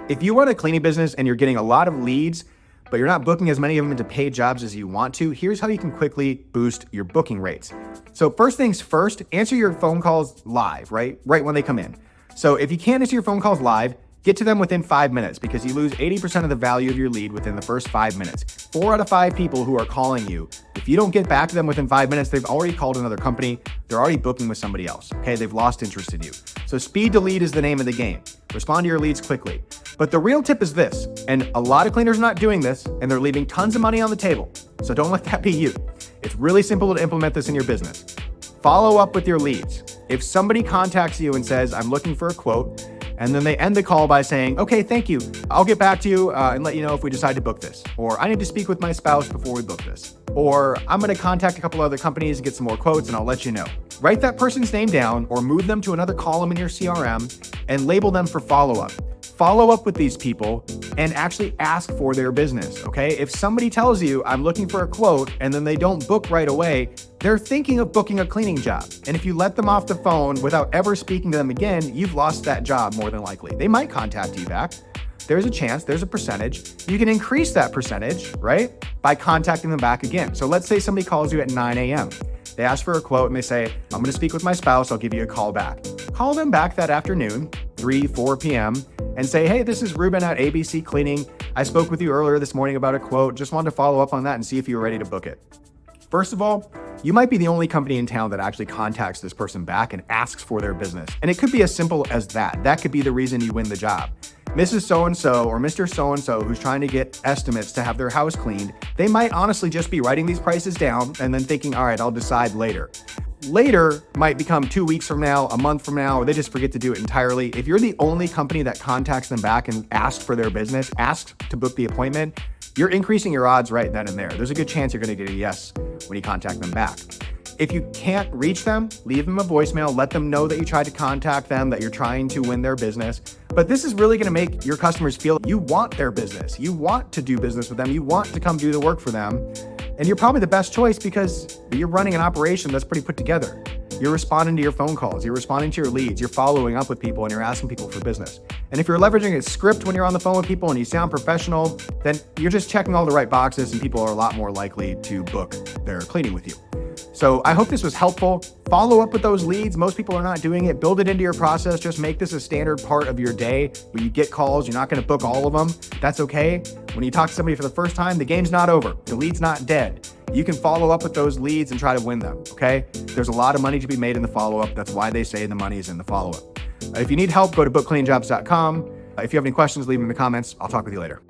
If you run a cleaning business and you're getting a lot of leads, but you're not booking as many of them into paid jobs as you want to, here's how you can quickly boost your booking rates. So first things first, answer your phone calls live, right when they come in. So if you can't answer your phone calls live, get to them within 5 minutes, because you lose 80% of the value of your lead within the first 5 minutes. 4 out of 5 people who are calling you, if you don't get back to them within 5 minutes, they've already called another company. They're already booking with somebody else. Okay, they've lost interest in you. So speed to lead is the name of the game. Respond to your leads quickly. But the real tip is this, and a lot of cleaners are not doing this, and they're leaving tons of money on the table. So don't let that be you. It's really simple to implement this in your business. Follow up with your leads. If somebody contacts you and says, I'm looking for a quote, and then they end the call by saying, okay, thank you. I'll get back to you and let you know if we decide to book this. Or I need to speak with my spouse before we book this. Or I'm going to contact a couple other companies and get some more quotes and I'll let you know. Write that person's name down or move them to another column in your CRM and label them for follow-up. Follow up with these people and actually ask for their business, okay? If somebody tells you, I'm looking for a quote, and then they don't book right away, they're thinking of booking a cleaning job. And if you let them off the phone without ever speaking to them again, you've lost that job more than likely. They might contact you back. There's a chance, there's a percentage. You can increase that percentage, right? By contacting them back again. So let's say somebody calls you at 9 a.m. They ask for a quote and they say, I'm gonna speak with my spouse, I'll give you a call back. Call them back that afternoon, 3, 4 p.m., and say, hey, this is Reuben at ABC Cleaning. I spoke with you earlier this morning about a quote. Just wanted to follow up on that and see if you were ready to book it. First of all, you might be the only company in town that actually contacts this person back and asks for their business. And it could be as simple as that. That could be the reason you win the job. Mrs. So-and-so or Mr. So-and-so who's trying to get estimates to have their house cleaned, they might honestly just be writing these prices down and then thinking, all right, I'll decide later. Later might become 2 weeks from now, a month from now, or they just forget to do it entirely. If you're the only company that contacts them back and asks for their business, asks to book the appointment, you're increasing your odds right then and there. There's a good chance you're going to get a yes when you contact them back. If you can't reach them, leave them a voicemail, let them know that you tried to contact them, that you're trying to win their business. But this is really going to make your customers feel you want their business. You want to do business with them. You want to come do the work for them. And you're probably the best choice because you're running an operation that's pretty put together. You're responding to your phone calls, you're responding to your leads, you're following up with people, and you're asking people for business. And if you're leveraging a script when you're on the phone with people and you sound professional, then you're just checking all the right boxes and people are a lot more likely to book their cleaning with you. So I hope this was helpful. Follow up with those leads. Most people are not doing it. Build it into your process. Just make this a standard part of your day. When you get calls, you're not going to book all of them. That's okay. When you talk to somebody for the first time, the game's not over. The lead's not dead. You can follow up with those leads and try to win them, okay? There's a lot of money to be made in the follow-up. That's why they say the money is in the follow-up. If you need help, go to BookCleaningJobs.com. If you have any questions, leave them in the comments. I'll talk with you later.